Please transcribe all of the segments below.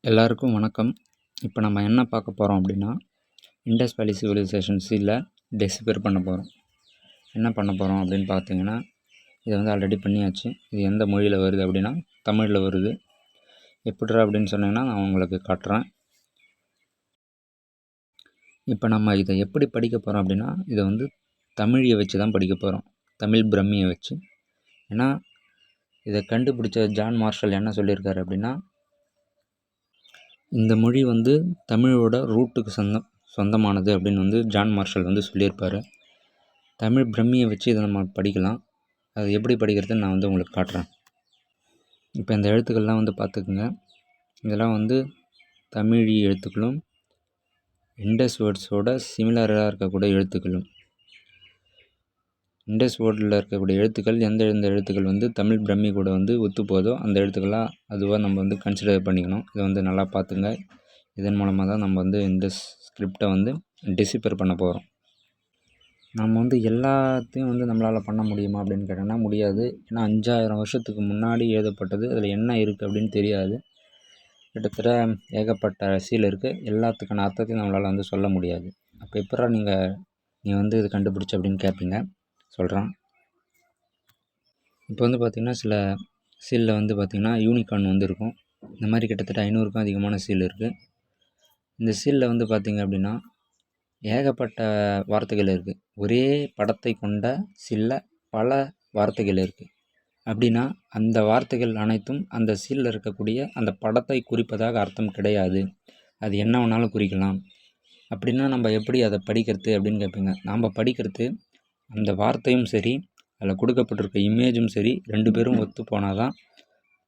எல்லாருக்கும் வணக்கம். இப்போ நம்ம என்ன பார்க்க போகிறோம் அப்படின்னா, இண்டஸ் வேலி சிவிலைசேஷன் சீல டெசிபேர் பண்ண போகிறோம். என்ன பண்ண போகிறோம் அப்படின்னு பார்த்தீங்கன்னா, இதை வந்து ஆல்ரெடி பண்ணியாச்சு. இது எந்த மொழியில் வருது அப்படின்னா தமிழில் வருது. எப்படிரா அப்படின்னு சொன்னீங்கன்னா நான் உங்களுக்கு காட்டுறேன். இப்போ நம்ம இதை எப்படி படிக்க போகிறோம் அப்படின்னா, இதை வந்து தமிழியை வச்சு தான் படிக்க போகிறோம். தமிழ் பிரம்மியை வச்சு. ஏன்னா இதை கண்டுபிடிச்ச ஜான் மார்ஷல் என்ன சொல்லியிருக்காரு அப்படின்னா, இந்த மொழி வந்து தமிழோட ரூட்டுக்கு சொந்தமானது அப்படின்னு வந்து ஜான் மார்ஷல் வந்து சொல்லியிருப்பார். தமிழ் பிரம்மியை வச்சு இதை நம்ம படிக்கலாம். அது எப்படி படிக்கிறதுன்னு நான் வந்து உங்களுக்கு காட்டுறேன். இப்போ இந்த எழுத்துக்கள்லாம் வந்து பார்த்துக்குங்க. இதெல்லாம் வந்து தமிழ் எழுத்துக்களும் இண்டஸ் வேர்ட்ஸோட சிமிலராக இருக்கக்கூடிய எழுத்துக்களும். இண்டஸ் வேர்டில் இருக்கக்கூடிய எழுத்துக்கள் எந்த எழுத்துக்கள் வந்து தமிழ் பிரம்மி கூட வந்து ஒத்து போதோ அந்த எழுத்துக்களாக அதுவாக நம்ம வந்து கன்சிடர் பண்ணிக்கணும். இதை வந்து நல்லா பார்த்துங்க. இதன் மூலமாக தான் நம்ம வந்து இந்த ஸ்கிரிப்டை வந்து டெசிபர் பண்ண போகிறோம். நம்ம வந்து எல்லாத்தையும் வந்து நம்மளால் பண்ண முடியுமா அப்படின்னு கேட்டிங்கன்னா முடியாது. ஏன்னா 5000 வருஷத்துக்கு முன்னாடி எழுதப்பட்டது. அதில் என்ன இருக்குது அப்படின்னு தெரியாது. கிட்டத்தட்ட ஏகப்பட்ட சீல் இருக்குது. எல்லாத்துக்கான அர்த்தத்தையும் நம்மளால் வந்து சொல்ல முடியாது. அப்போ எப்படா நீ வந்து இது கண்டுபிடிச்ச அப்படின்னு கேட்பீங்க. சொல்கிறேன். இப்போ வந்து பார்த்திங்கன்னா சில சீலில் வந்து பார்த்திங்கன்னா யூனிகார்ன் வந்து இருக்கும். இந்த மாதிரி கிட்டத்தட்ட 500க்கும் அதிகமான சீல் இருக்குது. இந்த சீலில் வந்து பார்த்திங்க அப்படின்னா ஏகப்பட்ட வார்த்தைகள் இருக்குது. ஒரே படத்தை கொண்ட சீலில் பல வார்த்தைகள் இருக்குது. அப்படின்னா அந்த வார்த்தைகள் அனைத்தும் அந்த சீலில் இருக்கக்கூடிய அந்த படத்தை குறிப்பதாக அர்த்தம் கிடையாது. அது என்ன வேணாலும் குறிக்கலாம். அப்படின்னா நம்ம எப்படி அதை படிக்கிறது அப்படின்னு கேட்பீங்க. நாம் படிக்கிறது அந்த வார்த்தையும் சரி, அதில் கொடுக்கப்பட்டிருக்க இமேஜும் சரி, 2 பேரும் ஒத்து போனால் தான்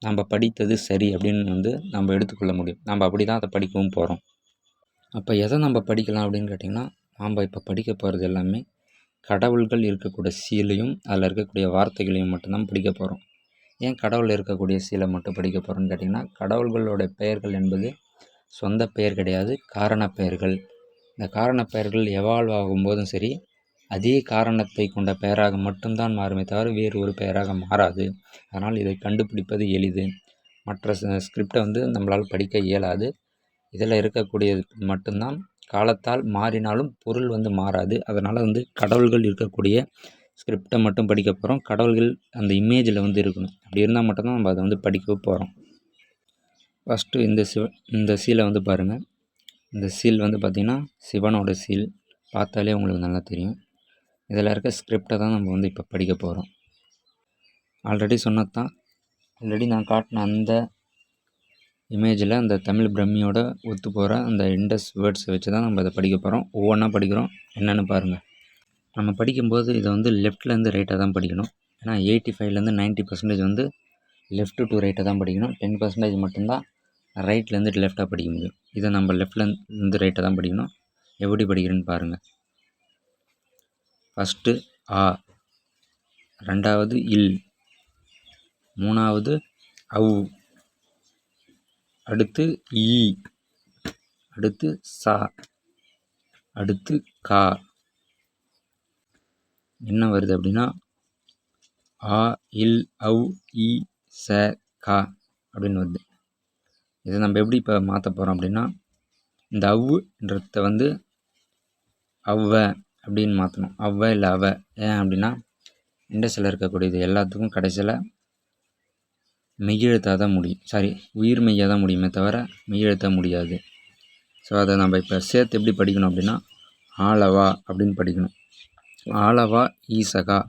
நம்ம படித்தது சரி அப்படின்னு வந்து நம்ம எடுத்துக்கொள்ள முடியும். நம்ம அப்படி தான் அதை படிக்கவும் போகிறோம். அப்போ எதை நம்ம படிக்கலாம் அப்படின்னு கேட்டிங்கன்னா, நாம் இப்போ படிக்க போகிறது எல்லாமே கடவுள்கள் இருக்கக்கூடிய சீலையும் அதில் இருக்கக்கூடிய வார்த்தைகளையும் மட்டும்தான் படிக்க போகிறோம். ஏன் கடவுள் இருக்கக்கூடிய சீலை மட்டும் படிக்க போகிறோன்னு கேட்டிங்கன்னா, கடவுள்களோட பெயர்கள் என்பது சொந்த பெயர் கிடையாது, காரண பெயர்கள். இந்த காரண பெயர்கள் எவால்வ் ஆகும்போதும் சரி, அதே காரணத்தை கொண்ட பெயராக மட்டும்தான் மாறுமே தவிர வேறு ஒரு பெயராக மாறாது. அதனால் இதை கண்டுபிடிப்பது எளிது. மற்ற ஸ்கிரிப்டை வந்து நம்மளால் படிக்க இயலாது. இதில் இருக்கக்கூடியது மட்டும்தான் காலத்தால் மாறினாலும் பொருள் வந்து மாறாது. அதனால் வந்து கடவுள்கள் இருக்கக்கூடிய ஸ்கிரிப்டை மட்டும் படிக்க போகிறோம். கடவுள்கள் அந்த இமேஜில் வந்து இருக்கணும். அப்படி இருந்தால் மட்டும்தான் நம்ம அதை வந்து படிக்க போகிறோம். ஃபஸ்ட்டு இந்த சீலை வந்து பாருங்கள். இந்த சீல் வந்து பார்த்திங்கன்னா சிவனோட சீல். பார்த்தாலே உங்களுக்கு நல்லா தெரியும். இதில் இருக்க ஸ்கிரிப்டை தான் நம்ம வந்து இப்போ படிக்க போகிறோம். ஆல்ரெடி சொன்னது தான். ஆல்ரெடி நான் காட்டின அந்த இமேஜில் அந்த தமிழ் பிரம்மியோட ஒத்து போகிற அந்த இண்டஸ் வேர்ட்ஸை வச்சு தான் நம்ம இதை படிக்க போகிறோம். ஒவ்வொன்றா படிக்கிறோம். என்னென்னு பாருங்கள். நம்ம படிக்கும்போது இதை வந்து லெஃப்ட்லேருந்து ரைட்டாக தான் படிக்கணும். ஏன்னா 85லேருந்து 90% வந்து லெஃப்ட் டு ரைட்டை தான் படிக்கணும். 10% மட்டும்தான் ரைட்லேருந்து லெஃப்டாக படிக்க முடியும். இதை நம்ம லெஃப்ட்லேருந்து ரைட்டை தான் படிக்கணும். எப்படி படிக்கிறேன்னு பாருங்கள். ஃபஸ்ட்டு ஆ, ரெண்டாவது இல், மூணாவது அவ், அடுத்து ஈ, அடுத்து சா, அடுத்து கா. என்ன வருது அப்படின்னா ஆ, இல், அவ், ஈ, ச, கா அப்படின்னு வருது. இதை நம்ம எப்படி இப்போ மாற்ற போகிறோம் அப்படின்னா, இந்த அவ்ன்றத வந்து அவ்வ அப்படின்னு மாற்றணும். அவ்வ இல்லை அவ. ஏன் அப்படின்னா இண்டஸில் இருக்கக்கூடியது எல்லாத்துக்கும் கடைசியில் மெய்யெழுத்தாக தான் முடியும். உயிர் மெய்யாக தான் முடியுமே தவிர மெய்யெழுத்தாக முடியாது. ஸோ அதை நம்ம இப்போ சேர்த்து எப்படி படிக்கணும் அப்படின்னா ஆலவா அப்படின்னு படிக்கணும். ஆலவா ஈசகா.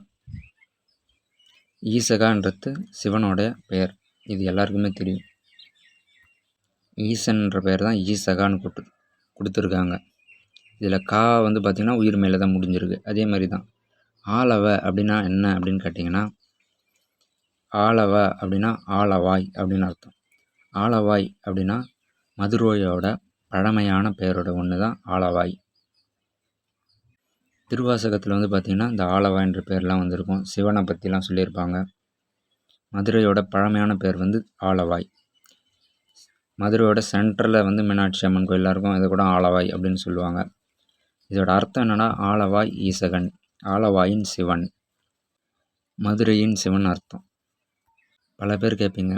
ஈசகான்றது சிவனோட பெயர். இது எல்லாருக்குமே தெரியும். ஈசன்ற பெயர் தான் ஈசகான்னு கொடுத்துருக்காங்க. இதில் கா வந்து பார்த்திங்கன்னா உயிர் மேலே தான் முடிஞ்சிருக்கு. அதே மாதிரி தான் ஆலவ அப்படின்னா என்ன அப்படின்னு கேட்டிங்கன்னா, ஆலவ அப்படின்னா ஆலவாய் அப்படின்னு அர்த்தம். ஆலவாய் அப்படின்னா மதுரையோட பழமையான பெயரோட ஒன்று தான் ஆலவாய். திருவாசகத்தில் வந்து பார்த்திங்கன்னா இந்த ஆலவாய்ன்ற பேர்லாம் வந்திருக்கும். சிவனை பற்றிலாம் சொல்லியிருப்பாங்க. மதுரையோட பழமையான பேர் வந்து ஆலவாய். மதுரையோட சென்டரில் வந்து மீனாட்சி அம்மன் கோயிலாக இருக்கும். இதை கூட ஆலவாய் அப்படின்னு சொல்லுவாங்க. இதோட அர்த்தம் என்னென்னா ஆலவாய் ஈசகன், ஆலவாயின் சிவன், மதுரையின் சிவன் அர்த்தம். பல பேர் கேட்பீங்க,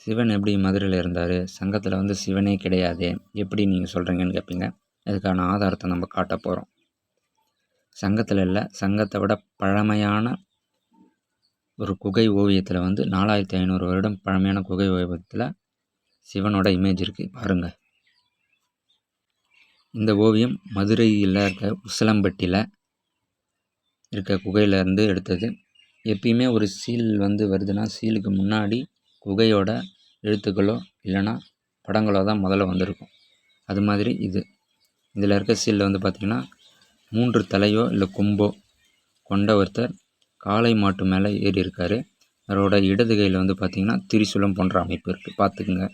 சிவன் எப்படி மதுரையில் இருந்தார், சங்கத்தில் வந்து சிவனே கிடையாது, எப்படி நீங்கள் சொல்கிறீங்கன்னு கேட்பீங்க. அதுக்கான ஆதாரத்தை நம்ம காட்ட போகிறோம். சங்கத்தில் இல்லை, சங்கத்தை விட பழமையான ஒரு குகை ஓவியத்தில் வந்து 4500 வருடம் பழமையான குகை ஓவியத்தில் சிவனோட இமேஜ் இருக்குது பாருங்கள். இந்த ஓவியம் மதுரையில் இருக்க உசிலம்பட்டியில் இருக்க குகையிலேருந்து எடுத்தது. எப்பயுமே ஒரு சீல் வந்து வருதுன்னா சீலுக்கு முன்னாடி குகையோட எழுத்துக்களோ இல்லைன்னா படங்களோ தான் முதல்ல வந்திருக்கும். அது மாதிரி இதில் இருக்க சீலில் வந்து பார்த்திங்கன்னா 3 தலையோ இல்லை கொம்போ கொண்ட ஒருத்தர் காளை மாட்டு மேலே ஏறி இருக்கார். அவரோட இடது கையில் வந்து பார்த்திங்கன்னா திரிசூலம் போன்ற அமைப்பு இருக்குது, பார்த்துக்குங்க.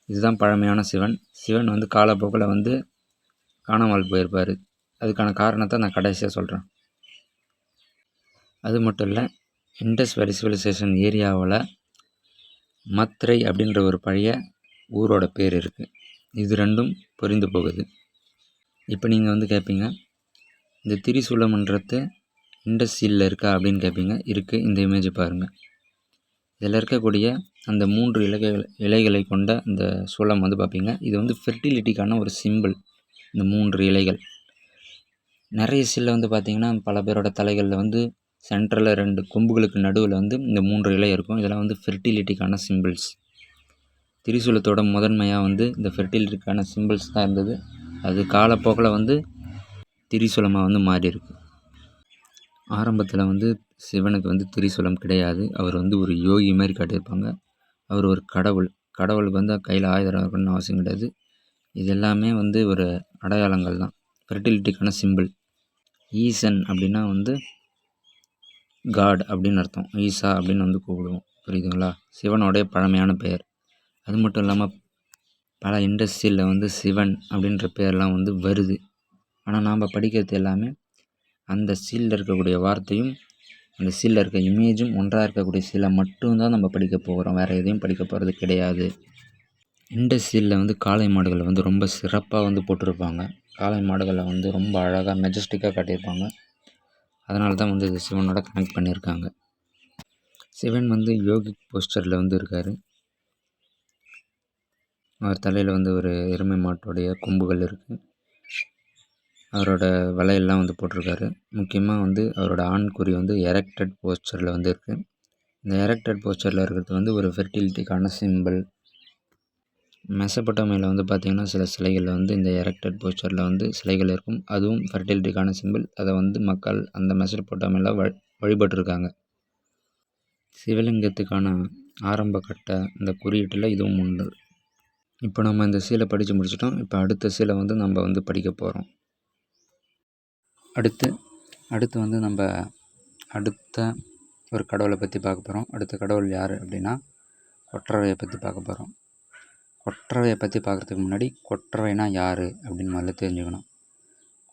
இதுதான் பழமையான சிவன். சிவன் வந்து காலப்போக்கில் வந்து காணாமல் போயிருப்பார். அதுக்கான காரணத்தை நான் கடைசியாக சொல்கிறேன். அது மட்டும் இல்லை, இண்டஸ் வேலி சிவிலைசேஷன் ஏரியாவில் மத்ரை அப்படின்ற ஒரு பழைய ஊரோட பேர் இருக்குது. இது ரெண்டும் புரிந்து போகுது. இப்போ நீங்கள் வந்து கேட்பீங்க, இந்த திரிசூலம்ன்றது இண்டஸ் சீலில் இருக்கா அப்படின்னு கேட்பீங்க. இருக்குது. இந்த இமேஜ் பாருங்கள். இதில் இருக்கக்கூடிய அந்த 3 இலைகளை கொண்ட இந்த சூலம் வந்து பார்ப்பீங்க. இது வந்து ஃபெர்டிலிட்டிக்கான ஒரு சிம்பிள். இந்த 3 இலைகள் நிறைய சீலில் வந்து பார்த்திங்கன்னா பல பேரோட தலைகளில் வந்து சென்ட்ரலில் 2 கொம்புகளுக்கு நடுவில் வந்து இந்த 3 இலை இருக்கும். இதெல்லாம் வந்து ஃபெர்டிலிட்டிக்கான சிம்பிள்ஸ். திரிசூலத்தோட முதன்மையாக வந்து இந்த ஃபெர்டிலிட்டிக்கான சிம்பிள்ஸ் தான் இருந்தது. அது காலப்போக்கில் வந்து திரிசூலமாக வந்து மாறி இருக்கு. ஆரம்பத்தில் வந்து சிவனுக்கு வந்து திரிசூலம் கிடையாது. அவர் வந்து ஒரு யோகி மாதிரி காட்டியிருப்பாங்க. அவர் ஒரு கடவுள். கடவுளுக்கு வந்து கையில் ஆயுதம் இருக்கணும்னு அவசியம் கிடையாது. இது எல்லாமே வந்து ஒரு அடையாளங்கள் தான், ஃபெர்டிலிட்டிக்கான சிம்பிள். ஈசன் அப்படின்னா வந்து காட் அப்படின்னு அர்த்தம். ஈசா அப்படின்னு வந்து கூப்பிடுவோம், புரியுதுங்களா? சிவனுடைய பழமையான பெயர். அது மட்டும் இல்லாமல் பல இண்டஸ்ட்ரியில் வந்து சிவன் அப்படின்ற பேர்லாம் வந்து வருது. ஆனால் நாம் படிக்கிறது எல்லாமே அந்த சீலில் இருக்கக்கூடிய வார்த்தையும் அந்த சீலில் இருக்க இமேஜும் ஒன்றாக இருக்கக்கூடிய சீலை மட்டும்தான் நம்ம படிக்க போகிறோம். வேறு எதையும் படிக்க போகிறது கிடையாது. இண்டஸ் சீலில் வந்து காளை மாடுகளை வந்து ரொம்ப சிறப்பாக வந்து போட்டிருப்பாங்க. காளை மாடுகளை வந்து ரொம்ப அழகாக மெஜஸ்டிக்காக காட்டியிருப்பாங்க. அதனால தான் வந்து இது சிவனோட கனெக்ட் பண்ணியிருக்காங்க. சிவன் வந்து யோகிக் போஸ்டரில் வந்து இருக்கார். அவர் தலையில் வந்து ஒரு எருமை மாட்டோடைய கொம்புகள் இருக்குது. அவரோட வளையல்லாம் வந்து போட்டிருக்காரு. முக்கியமாக வந்து அவரோட ஆண்குறி வந்து எரெக்டட் போஸ்டரில் வந்து இருக்குது. இந்த எரெக்டட் போஸ்டரில் இருக்கிறது வந்து ஒரு ஃபெர்டிலிட்டிக்கான சிம்பிள். மெசபொட்டேமியாவில் வந்து பார்த்திங்கன்னா சில சிலைகளில் வந்து இந்த எரெக்டட் போஸ்டரில் வந்து சிலைகள் இருக்கும். அதுவும் ஃபெர்டிலிட்டிக்கான சிம்பிள். அதை வந்து மக்கள் அந்த மெசபொட்டேமியாவில் வழிபட்டிருக்காங்க. சிவலிங்கத்துக்கான ஆரம்ப கட்ட இந்த குறியீட்டில் இதுவும் உண்டு. இப்போ நம்ம இந்த சீலை படித்து முடிச்சிட்டோம். இப்போ அடுத்த சீலை வந்து நம்ம வந்து படிக்க போகிறோம். அடுத்து வந்து நம்ம அடுத்த ஒரு கடவுளை பற்றி பார்க்க போகிறோம். அடுத்த கடவுள் யார் அப்படின்னா கொற்றவையை பற்றி பார்க்க போகிறோம். கொற்றவையை பற்றி பார்க்குறதுக்கு முன்னாடி கொற்றவைனா யார் அப்படின்னு முதல்ல தெரிஞ்சுக்கணும்.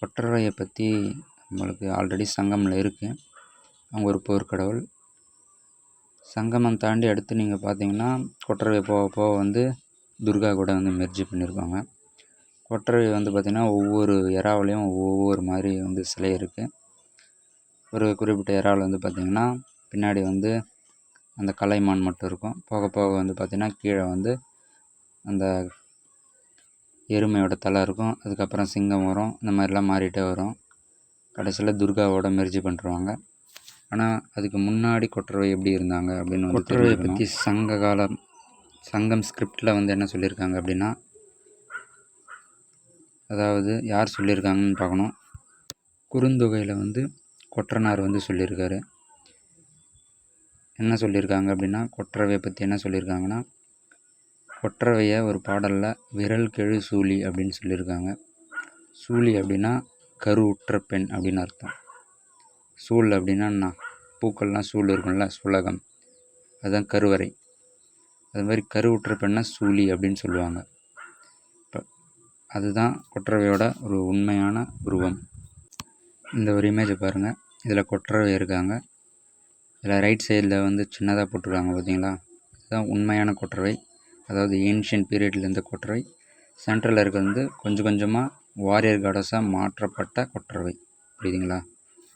கொற்றவையை பற்றி நம்மளுக்கு ஆல்ரெடி சங்கமில் இருக்குது. அவங்க ஒரு போர்க்கடவுள். சங்கமம் தாண்டி அடுத்து நீங்கள் பார்த்தீங்கன்னா கொற்றவை போக போக வந்து துர்கா கூட வந்து மெர்ஜி பண்ணியிருப்பாங்க. கொற்றவை வந்து பார்த்திங்கன்னா ஒவ்வொரு இறாவுலேயும் ஒவ்வொரு மாதிரி வந்து சிலை இருக்குது. ஒரு குறிப்பிட்ட இறாவில் வந்து பார்த்திங்கன்னா பின்னாடி வந்து அந்த கலைமான் மட்டும் இருக்கும். போக போக வந்து பார்த்திங்கன்னா கீழே வந்து அந்த எருமையோட தலை இருக்கும். அதுக்கப்புறம் சிங்கம் வரும். இந்த மாதிரிலாம் மாறிட்டே வரும். கடைசியில் துர்காவோட மெர்ஜி பண்ணிருவாங்க. ஆனால் அதுக்கு முன்னாடி கொற்றவை எப்படி இருந்தாங்க அப்படின்னு வந்து கொற்றவையை பற்றி சங்கம் ஸ்கிரிப்டில் வந்து என்ன சொல்லியிருக்காங்க அப்படின்னா, அதாவது யார் சொல்லியிருக்காங்கன்னு பார்க்கணும். குறுந்தொகையில் வந்து கொற்றனார் வந்து சொல்லியிருக்காரு. என்ன சொல்லியிருக்காங்க அப்படின்னா, கொற்றவையை பற்றி என்ன சொல்லியிருக்காங்கன்னா, கொற்றவையை ஒரு பாடலில் விரல் கெழு சூழி அப்படின்னு சொல்லியிருக்காங்க. சூழி அப்படின்னா கருவுற்ற பெண் அப்படின்னு அர்த்தம். சூழ் அப்படின்னா பூக்கள்லாம் சூழ் இருக்கும்ல, சுலகம், அதுதான் கருவறை. அது மாதிரி கருவுற்ற பெண்ணை சூழி அப்படின்னு சொல்லுவாங்க. இப்போ அதுதான் கொற்றவையோட ஒரு உண்மையான உருவம். இந்த ஒரு இமேஜை பாருங்கள். இதில் கொற்றவை இருக்காங்க. இதில் ரைட் சைடில் வந்து சின்னதாக போட்டிருக்காங்க பார்த்தீங்களா, இதுதான் உண்மையான கொற்றவை. அதாவது ஏன்ஷியன்ட் பீரியடில் இருந்த கொற்றவை. சென்ட்ரலில் இருக்கிறது வந்து கொஞ்சம் கொஞ்சமாக வாரியர் காடஸாக மாற்றப்பட்ட கொற்றவை, புரியுதுங்களா?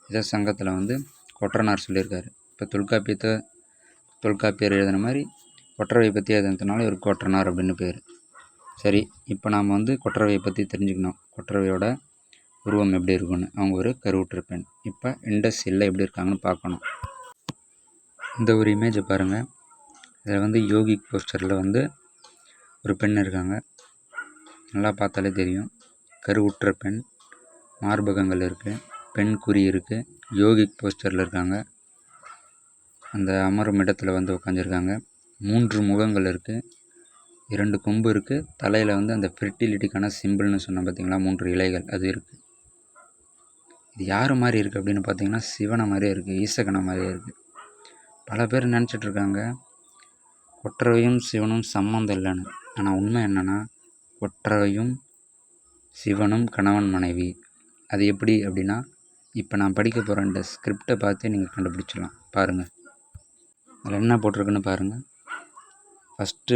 இதை சங்கத்தில் வந்து கொற்றனார் சொல்லியிருக்காரு. இப்போ தொல்காப்பியர் எழுதின மாதிரி கொற்றவையை பற்றி எழுதுனதுனால இவர் கொற்றனார் அப்படின்னு பேர். சரி, இப்போ நாம் வந்து கொற்றவையை பற்றி தெரிஞ்சுக்கணும். கொற்றவையோட உருவம் எப்படி இருக்குன்னு. அவங்க ஒரு கருவுற்ற பெண். இப்போ இண்டஸ்ட்ரியில் எப்படி இருக்காங்கன்னு பார்க்கணும். இந்த ஒரு இமேஜை பாருங்கள். இதில் வந்து யோகிக் போஸ்டரில் வந்து ஒரு பெண் இருக்காங்க. நல்லா பார்த்தாலே தெரியும். கருவுற்ற பெண், மார்பகங்கள் இருக்குது, பெண் குறி இருக்குது, யோகிக் போஸ்டரில் இருக்காங்க. அந்த அமரும் இடத்துல வந்து உட்காந்துருக்காங்க. 3 முகங்கள் இருக்குது, 2 கொம்பு இருக்குது, தலையில் வந்து அந்த ஃபெர்டிலிட்டிக்கான சிம்பிள்னு சொன்னால் பார்த்தீங்களா 3 இலைகள் அது இருக்குது. இது யார் மாதிரி இருக்குது அப்படின்னு பார்த்தீங்கன்னா சிவனை மாதிரியே இருக்குது, ஈசகனை மாதிரியே இருக்குது. பல பேர் நினச்சிட்ருக்காங்க கொற்றவையும் சிவனும் சம்மந்தம் இல்லைன்னு. ஆனால் உண்மை என்னென்னா கொற்றவையும் சிவனும் கணவன் மனைவி. அது எப்படி அப்படின்னா இப்போ நான் படிக்க போகிற இந்த ஸ்கிரிப்டை பார்த்து நீங்கள் கண்டுபிடிச்சிடலாம். பாருங்கள், அதில் என்ன போட்டிருக்குன்னு பாருங்கள். ஃபஸ்ட்டு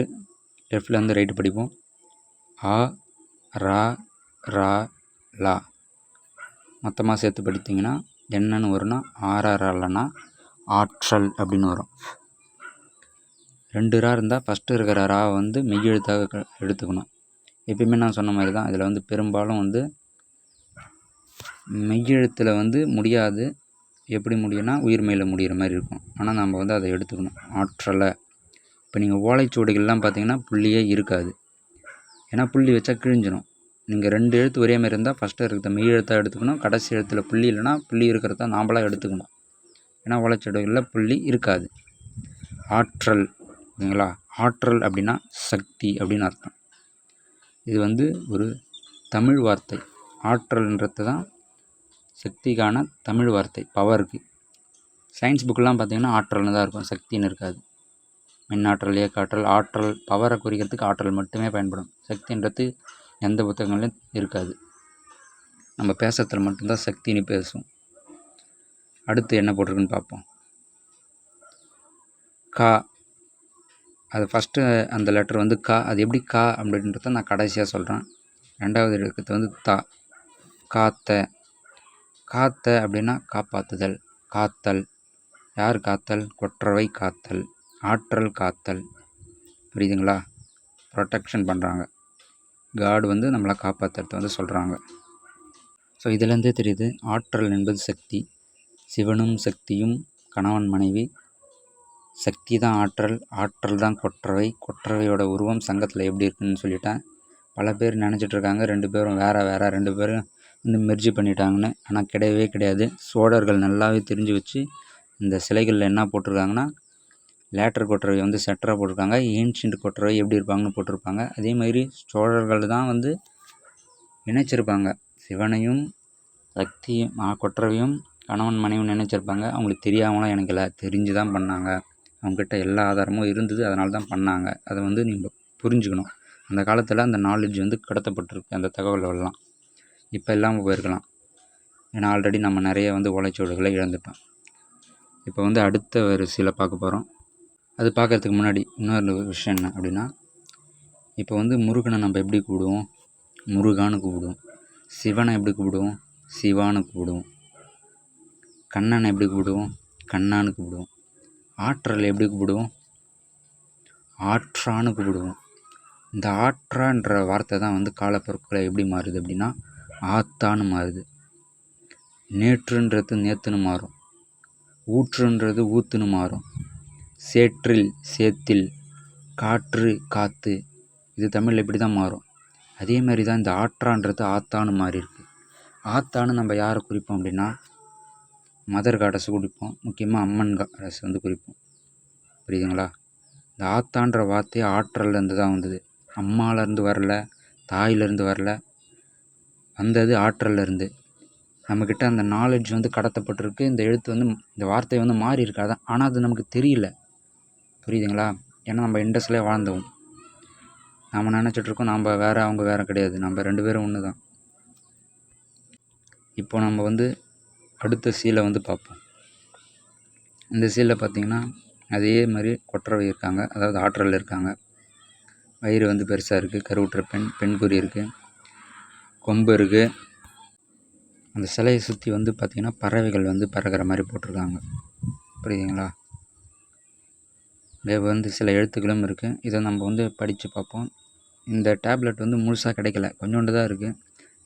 லெஃப்டில் வந்து ரைட்டு படிப்போம். ஆ ரா ரா லா மொத்தமாக சேர்த்து படித்தீங்கன்னா என்னன்னு வரும்னா ஆறாரலனா ஆற்றல் அப்படின்னு வரும். 2 ரா இருந்தால் ஃபஸ்ட்டு இருக்கிற ரா வந்து மெய்யெழுத்தாக எடுத்துக்கணும். எப்பயுமே நான் சொன்ன மாதிரி தான். இதில் வந்து பெரும்பாலும் வந்து மெய்யெழுத்தில் வந்து முடியாது. எப்படி முடியும்னா உயிர்மெயில் முடிகிற மாதிரி இருக்கும். ஆனால் நம்ம வந்து அதை எடுத்துக்கணும். ஆற்றலை. இப்போ நீங்கள் ஓலைச்சுவடிகள்லாம் பார்த்தீங்கன்னா புள்ளியே இருக்காது. ஏன்னா புள்ளி வச்சா கிழிஞ்சிடும். நீங்கள் 2 எழுத்து ஒரே மாதிரி இருந்தால் ஃபஸ்ட்டு இருக்கிறத மெய் எழுத்தாக எடுத்துக்கணும். கடைசி எழுத்தில் புள்ளி இல்லைனா புள்ளி இருக்கிறத நாம்பளாக எடுத்துக்கணும். ஏன்னா ஓலைச்சுவடிகளில் புள்ளி இருக்காது. ஆற்றல் ஓகேங்களா. ஆற்றல் அப்படின்னா சக்தி அப்படின்னு அர்த்தம். இது வந்து ஒரு தமிழ் வார்த்தை. ஆற்றல்ன்றது தான் சக்திக்கான தமிழ் வார்த்தை, பவருக்கு. சயின்ஸ் புக்கெலாம் பார்த்திங்கன்னா ஆற்றல்னு தான் இருக்கும், சக்தின்னு இருக்காது. மின்னாற்றல், இயக்காற்றல், ஆற்றல், பவரை குறிக்கிறதுக்கு ஆற்றல் மட்டுமே பயன்படும். சக்தின்றது எந்த புத்தகங்களையும் இருக்காது. நம்ம பேசுறதுல மட்டும்தான் சக்தின்னு பேசுவோம். அடுத்து என்ன போட்டிருக்குன்னு பார்ப்போம். கா, அது ஃபஸ்ட்டு அந்த லெட்டர் வந்து கா. அது எப்படி கா அப்படின்றத நான் கடைசியாக சொல்கிறேன். 2வது எழுத்து வந்து தா. காத்த. காத்த அப்படின்னா காப்பாற்றுதல், காத்தல். யார் காத்தல்? கொற்றவை காத்தல், ஆற்றல் காத்தல். புரியுதுங்களா? ப்ரொடெக்ஷன் பண்ணுறாங்க. காட் வந்து நம்மளை காப்பாற்றுறது வந்து சொல்கிறாங்க. ஸோ இதுலேருந்தே தெரியுது ஆற்றல் என்பது சக்தி. சிவனும் சக்தியும் கணவன் மனைவி. சக்தி தான் ஆற்றல், ஆற்றல் தான் கொற்றவை. கொற்றவையோட உருவம் சங்கத்தில் எப்படி இருக்குன்னு சொல்லிட்டேன். பல பேர் நினச்சிட்ருக்காங்க 2 பேரும் வேறு 2 பேரும் வந்து மெர்ஜி பண்ணிட்டாங்கன்னு. ஆனால் கிடையவே கிடையாது. சோழர்கள் நல்லாவே தெரிஞ்சு வச்சு இந்த சிலைகளில் என்ன போட்டிருக்காங்கன்னா லேட்டர் கொற்றவை வந்து செட்டராக போட்டிருக்காங்க. ஏன்ஷியன்ட் கொற்றவை எப்படி இருப்பாங்கன்னு போட்டிருப்பாங்க. அதே மாதிரி சோழர்கள் தான் வந்து இணைச்சிருப்பாங்க. சிவனையும் சக்தியும் கொற்றவையும் கணவன் மனைவியும் நினைச்சிருப்பாங்க. அவங்களுக்கு தெரியாமலாம் எனக்கு இல்லை, தெரிஞ்சு தான் பண்ணாங்க. அவங்ககிட்ட எல்லா ஆதாரமும் இருந்தது, அதனால தான் பண்ணாங்க. அதை வந்து நீங்கள் புரிஞ்சுக்கணும். அந்த காலத்தில் அந்த நாலேஜ் வந்து கடத்தப்பட்டிருக்கு, அந்த தகவல்கள்லாம். இப்போ இல்லாமல் போயிருக்கலாம். ஏன்னா ஆல்ரெடி நம்ம நிறைய வந்து ஓலைச்சுவடுகளை இழந்துட்டோம். இப்போ வந்து அடுத்த வரிசையில் பார்க்க போகிறோம். அது பார்க்குறதுக்கு முன்னாடி இன்னொரு விஷயம் என்ன அப்படின்னா, இப்போ வந்து முருகனை நம்ம எப்படி கூப்பிடுவோம்? முருகான்னு கூப்பிடுவோம். சிவனை எப்படி கூப்பிடுவோம்? சிவான்னு கூப்பிடுவோம். கண்ணனை எப்படி கூப்பிடுவோம்? கண்ணான்னு கூப்பிடுவோம். ஆற்றல் எப்படி கூப்பிடுவோம்? ஆற்றான்னு கூப்பிடுவோம். இந்த ஆற்றான்ற வார்த்தை தான் வந்து காலப்பொருட்களை எப்படி மாறுது அப்படின்னா ஆத்தான்னு மாறுது. நேற்றுன்றது நேத்துன்னு மாறும். ஊற்றுன்றது ஊத்துன்னு மாறும். சேற்றில் சேத்தில், காற்று காற்று, இது தமிழில் இப்படி தான் மாறும். அதே மாதிரி தான் இந்த ஆற்றான்றது ஆத்தான்னு மாறி இருக்கு. ஆத்தான்னு நம்ம யாரை குறிப்போம் அப்படின்னா மதர் காடஸ் குறிப்போம். முக்கியமாக அம்மன் காடஸ் வந்து குறிப்போம். புரியுதுங்களா? இந்த ஆத்தான்ற வார்த்தையை ஆற்றல்லேருந்து தான் வந்தது. அம்மாலேருந்து வரல, தாயிலேருந்து வரல, வந்தது ஆற்றல்லேருந்து. நம்மக்கிட்ட அந்த நாலேஜ் வந்து கடத்தப்பட்டிருக்கு. இந்த எழுத்து வந்து இந்த வார்த்தை வந்து மாறி இருக்காது. ஆனால் அது நமக்கு தெரியல. புரியுதுங்களா? ஏன்னா நம்ம இண்டஸ்ட்ரியிலே வாழ்ந்தோம். நம்ம நினச்சிட்ருக்கோம் நம்ம வேறு, அவங்க வேறு கிடையாது. நம்ம 2 பேரும் ஒன்று தான். இப்போ நம்ம வந்து அடுத்த சீலை வந்து பார்ப்போம். இந்த சீலில் பார்த்திங்கன்னா அதே மாதிரி கொற்றவை இருக்காங்க, அதாவது ஆற்றல் இருக்காங்க. வயிறு வந்து பெருசாக இருக்குது, கருவுற்ற பெண் குறி இருக்குது, கொம்பு இருக்குது. அந்த சிலையை சுற்றி வந்து பார்த்திங்கன்னா பறவைகள் வந்து பறக்கிற மாதிரி போட்டிருக்காங்க. புரியுதுங்களா? இங்கே வந்து சில எழுத்துக்களும் இருக்குது. இதை நம்ம வந்து படித்து பார்ப்போம். இந்த டேப்லெட் வந்து முழுசாக கிடைக்கல, கொஞ்சோண்டு தான் இருக்குது.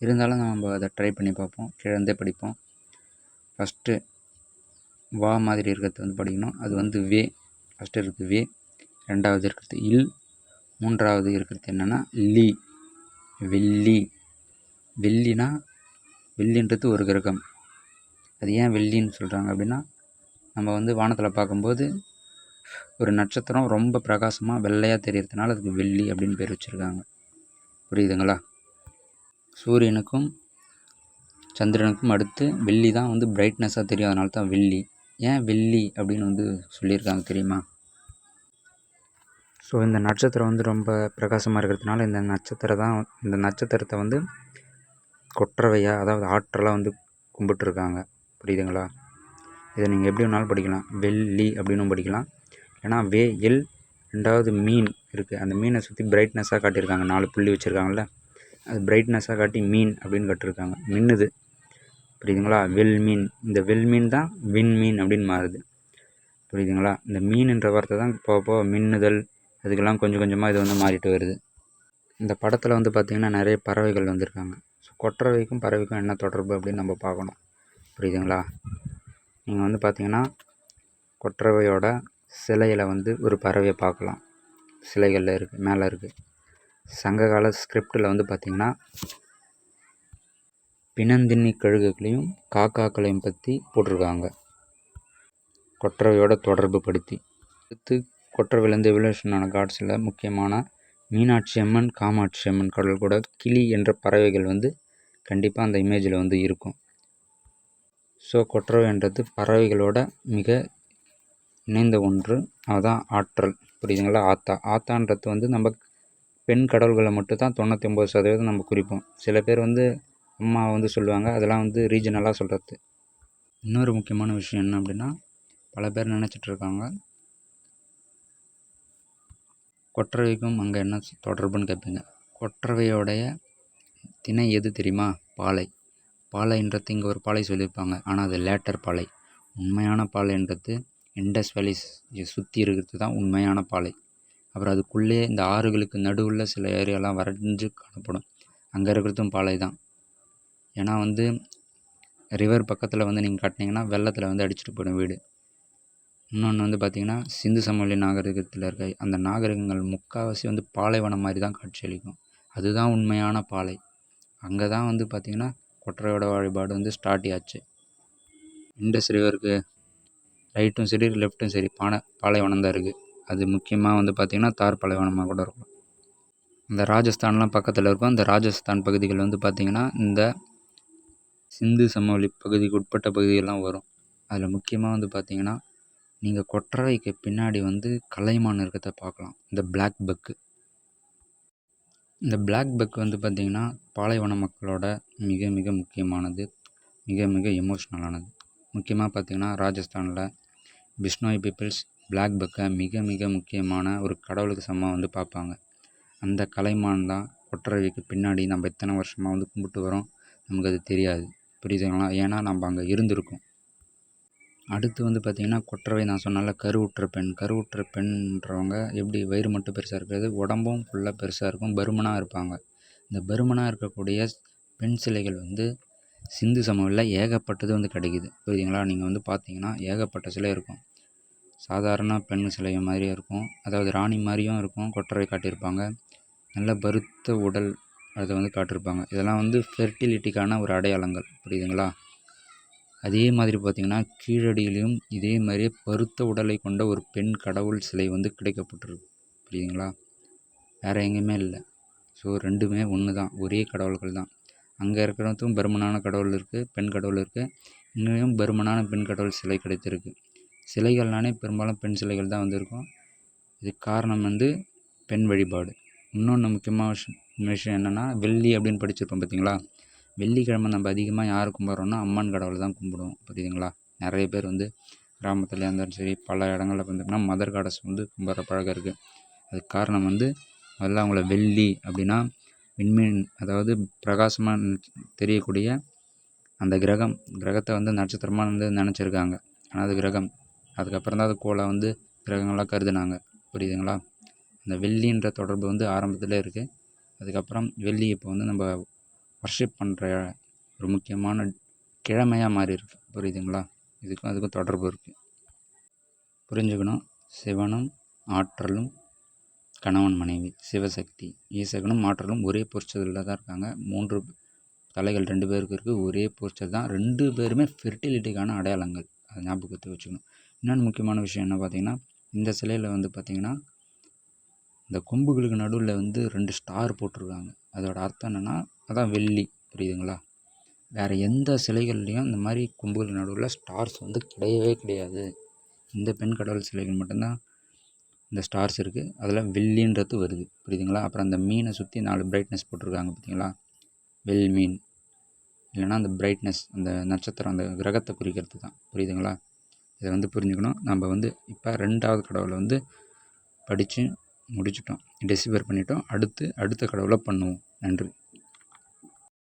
இருந்தாலும் நம்ம அதை ட்ரை பண்ணி பார்ப்போம். கீழே படிப்போம். ஃபஸ்ட்டு வா மாதிரி இருக்கிறது வந்து படிக்கணும். அது வந்து வே. ஃபஸ்ட்டு இருக்குது வே, ரெண்டாவது இருக்கிறது இல், மூன்றாவது இருக்கிறது என்னென்னா லீ. வெள்ளி. வெள்ளினா வெள்ளின்றது ஒரு கிரகம். அது ஏன் வெள்ளின்னு சொல்கிறாங்க அப்படின்னா, நம்ம வந்து வானத்தில் பார்க்கும்போது ஒரு நட்சத்திரம் ரொம்ப பிரகாசமாக வெள்ளையாக தெரியறதுனால அதுக்கு வெள்ளி அப்படின்னு பேர் வச்சுருக்காங்க. புரியுதுங்களா? சூரியனுக்கும் சந்திரனுக்கும் அடுத்து வெள்ளி தான் வந்து பிரைட்னஸாக தெரியும், அதனால தான் வெள்ளி. ஏன் வெள்ளி அப்படின்னு வந்து சொல்லியிருக்காங்க தெரியுமா? ஸோ இந்த நட்சத்திரம் வந்து ரொம்ப பிரகாசமாக இருக்கிறதுனால இந்த நட்சத்திரத்தை வந்து கொற்றவையாக, அதாவது ஆற்றலாக வந்து கும்பிட்டுருக்காங்க. புரியுதுங்களா? இதை நீங்கள் எப்படி வேணாலும் படிக்கலாம். வெள்ளி அப்படின்னும் படிக்கலாம். ஏன்னா வே எல், ரெண்டாவது மீன் இருக்குது. அந்த மீனை சுற்றி பிரைட்னஸாக காட்டியிருக்காங்க. 4 புள்ளி வச்சுருக்காங்கல்ல, அது பிரைட்னஸாக காட்டி மீன் அப்படின்னு கட்டிருக்காங்க. மின்னுது. புரியுதுங்களா? வெல் மீன். இந்த வெல் மீன் தான் விண் மீன் அப்படின்னு மாறுது. புரியுதுங்களா? இந்த மீன்ன்ற வார்த்தை தான் போக மின்னுதல், அதுக்கெல்லாம் கொஞ்சம் கொஞ்சமாக இது வந்து மாறிட்டு வருது. இந்த படத்தில் வந்து பார்த்திங்கன்னா நிறைய பறவைகள் வந்திருக்காங்க. ஸோ கொற்றவைக்கும் பறவைக்கும் என்ன தொடர்பு அப்படின்னு நம்ம பார்க்கணும். புரியுதுங்களா? நீங்கள் வந்து பார்த்திங்கன்னா கொற்றவையோட சிலையில் வந்து ஒரு பறவையை பார்க்கலாம். சிலைகளில் இருக்குது, மேலே இருக்குது. சங்ககால ஸ்கிரிப்டில் வந்து பார்த்திங்கன்னா பிணந்தின்னி கழுகுகளையும் காக்காக்களையும் பற்றி போட்டிருக்காங்க, கொற்றவையோட தொடர்பு படுத்தி. அடுத்து கொற்றவையிலேருந்து எவல்யூஷனான காட்ஸில் முக்கியமான மீனாட்சி அம்மன், காமாட்சி அம்மன் கடவுள் கூட கிளி என்ற பறவைகள் வந்து கண்டிப்பாக அந்த இமேஜில் வந்து இருக்கும். ஸோ கொற்றவைன்றது பறவைகளோட மிக இணைந்த ஒன்று. அதுதான் ஆற்றல். புரியுதுங்களா? ஆத்தான்றது வந்து நம்ம பெண் கடவுள்களை மட்டும் தான் 99% நம்ம குறிப்போம். சில பேர் வந்து அம்மா வந்து சொல்லுவாங்க, அதெல்லாம் வந்து ரீஜனலாக சொல்கிறது. இன்னொரு முக்கியமான விஷயம் என்ன அப்படின்னா, பல பேர் நினச்சிட்ருக்காங்க கொற்றவைக்கும் அங்கே என்ன தொடர்புன்னு கேட்பீங்க. கொற்றவையோடைய திணை எது தெரியுமா? பாலை. பாலைன்றது இங்கே ஒரு பாலை சொல்லியிருப்பாங்க, ஆனால் அது லேட்டர் பாலை. உண்மையான பாலைன்றது இண்டஸ் வேலி சுற்றி இருக்கிறது தான் உண்மையான பாலை. அப்புறம் அதுக்குள்ளே இந்த ஆறுகளுக்கு நடுவில் சில ஏரியாலாம் வரைஞ்சு காணப்படும், அங்கே இருக்கிறதும் பாலை தான். ஏன்னா வந்து ரிவர் பக்கத்தில் வந்து நீங்கள் கட்டினீங்கன்னா வெள்ளத்தில் வந்து அடிச்சுட்டு போயிடும் வீடு. இன்னொன்று வந்து பார்த்திங்கன்னா சிந்து சமவெளி நாகரிகத்தில் இருக்க அந்த நாகரிகங்கள் முக்கால்வாசி வந்து பாலைவனம் மாதிரி தான் காட்சியளிக்கும். அதுதான் உண்மையான பாலை. அங்கே தான் வந்து பார்த்திங்கன்னா கொற்றவையோட வழிபாடு வந்து ஸ்டார்ட் ஆச்சு. இண்டஸ் ரிவருக்கு ரைட்டும் சரி லெஃப்ட்டும் சரி பாலைவனம் தான் இருக்குது. அது முக்கியமாக வந்து பார்த்திங்கன்னா தார் பாலைவனமாக கூட இருக்கும். இந்த ராஜஸ்தான்லாம் பக்கத்தில் இருக்கும். அந்த ராஜஸ்தான் பகுதிகள் வந்து பார்த்திங்கன்னா இந்த சிந்து சமவெளி பகுதிக்கு உட்பட்ட பகுதிகள்லாம் வரும். அதில் முக்கியமாக வந்து பார்த்திங்கன்னா நீங்கள் கொற்றவைக்கு பின்னாடி வந்து கலைமான் இருக்கிறத பார்க்கலாம். இந்த பிளாக் பக்கு. இந்த பிளாக் பக் வந்து பார்த்திங்கன்னா பாலைவன மக்களோட மிக மிக முக்கியமானது, மிக மிக எமோஷ்னலானது. முக்கியமாக பார்த்திங்கன்னா ராஜஸ்தானில் பிஷ்னோய் பீப்புள்ஸ் பிளாக் பக்கை மிக மிக முக்கியமான ஒரு கடவுளுக்கு சமமாக வந்து பார்ப்பாங்க. அந்த கலைமான் தான் கொற்றவைக்கு பின்னாடி நம்ம இத்தனை வருஷமாக வந்து கும்பிட்டு வரோம். நமக்கு அது தெரியாது. புரியுதுங்களா? ஏன்னா நம்ம அங்கே இருந்திருக்கோம். அடுத்து வந்து பார்த்திங்கன்னா கொற்றவை நான் சொன்னால கருவுற்ற பெண்ன்றவங்க எப்படி வயிறு மட்டும் பெருசாக இருக்கிறது, உடம்பும் ஃபுல்லாக பெருசாக இருக்கும், பருமனாக இருப்பாங்க. இந்த பருமனாக இருக்கக்கூடிய பெண் சிலைகள் வந்து சிந்து சமவெளியில் ஏகப்பட்டது வந்து கிடைக்குது. புரியுதுங்களா? நீங்கள் வந்து பார்த்தீங்கன்னா ஏகப்பட்ட சிலை இருக்கும். சாதாரண பெண் சிலை மாதிரியும் இருக்கும், அதாவது ராணி மாதிரியும் இருக்கும். கொற்றவை காட்டியிருப்பாங்க. நல்ல பருத்த உடல் அதை வந்து காட்டியிருப்பாங்க. இதெல்லாம் வந்து ஃபெர்டிலிட்டிக்கான ஒரு அடையாளங்கள். புரியுதுங்களா? அதே மாதிரி பார்த்திங்கன்னா கீழடியிலையும் இதே மாதிரியே பருத்த உடலை கொண்ட ஒரு பெண் கடவுள் சிலை வந்து கிடைக்கப்பட்டிருக்கு. புரியுதுங்களா? வேறு எங்கேயுமே இல்லை. ஸோ ரெண்டுமே ஒன்று தான், ஒரே கடவுள்கள் தான். அங்கே இருக்கிறதும் பருமனான கடவுள் இருக்குது, பெண் கடவுள் இருக்குது. இங்கேயும் பருமனான பெண் கடவுள் சிலை கிடைத்திருக்கு. சிலைகள்னாலே பெரும்பாலும் பெண் சிலைகள் தான் வந்திருக்கும். இதுக்கு காரணம் வந்து பெண் வழிபாடு. இன்னொன்று முக்கியமான விஷயம் என்னென்னா, வெள்ளி அப்படின்னு படிச்சிருப்போம் பார்த்தீங்களா? வெள்ளிக்கிழமை நம்ம அதிகமாக யார் கும்பிட்றோன்னா அம்மன் கடவுளை தான் கும்பிடுவோம். புரியுதுங்களா? நிறைய பேர் வந்து கிராமத்தில் இருந்தாலும் சரி பல இடங்களில் பார்த்திங்கன்னா மதர் காடஸ் வந்து கும்பிட்ற பழக்கம் இருக்குது. அதுக்கு காரணம் வந்து முதல்ல அவங்கள வெள்ளி அப்படின்னா விண்மீன், அதாவது பிரகாசமாக தெரியக்கூடிய அந்த கிரகத்தை வந்து நட்சத்திரமாக வந்து நினச்சிருக்காங்க. ஆனால் அது கிரகம். அதுக்கப்புறம் தான் அது கோளை வந்து கிரகங்களாக கருதுனாங்க. புரியுதுங்களா? அந்த வெள்ளின்ற தொடர்பு வந்து ஆரம்பத்தில் இருக்குது. அதுக்கப்புறம் வெள்ளி இப்போ வந்து நம்ம வர்ஷிப் பண்ணுற ஒரு முக்கியமான கிழமையாக மாறி இருக்கு. புரியுதுங்களா? இதுக்கும் அதுக்கும் தொடர்பு இருக்குது. புரிஞ்சுக்கணும். சிவனும் ஆற்றலும் கணவன் மனைவி, சிவசக்தி ஈசகனும் ஆற்றலும் ஒரே பொற்சதில் தான் இருக்காங்க. 3 தலைகள் 2 பேருக்கு இருக்குது. ஒரே பொற்சது தான். 2 பேருமே ஃபெர்டிலிட்டிக்கான அடையாளங்கள். அதை ஞாபகத்தை வச்சுக்கணும். இன்னொன்று முக்கியமான விஷயம் என்ன பார்த்தீங்கன்னா, இந்த சிலையில் வந்து பார்த்திங்கன்னா இந்த கொம்புகளுக்கு நடுவில் வந்து 2 ஸ்டார் போட்டிருக்காங்க. அதோட அர்த்தம் என்னென்னா அதான் வெள்ளி. புரியுதுங்களா? வேறு எந்த சிலைகள்லேயும் இந்த மாதிரி கொம்புகளுக்கு நடுவில் ஸ்டார்ஸ் வந்து கிடையவே கிடையாது. இந்த பெண் கடவுள் சிலைகள் மட்டும்தான் இந்த ஸ்டார்ஸ் இருக்குது. அதில் வெள்ளின்றது வருது. புரியுதுங்களா? அப்புறம் அந்த மீனை சுற்றி 4 பிரைட்னஸ் போட்டிருக்காங்க பார்த்தீங்களா? வெல் மீன் இல்லைனா அந்த பிரைட்னஸ், அந்த நட்சத்திரம், அந்த கிரகத்தை குறிக்கிறது தான். புரியுதுங்களா? இதை வந்து புரிஞ்சுக்கணும். நம்ம வந்து இப்போ 2வது கடவுளை வந்து படித்து முடிச்சிட்டோம். டெசிஃபர் பண்ணிட்டோம். அடுத்த கடவுளை பண்ணுவோம். நன்றி.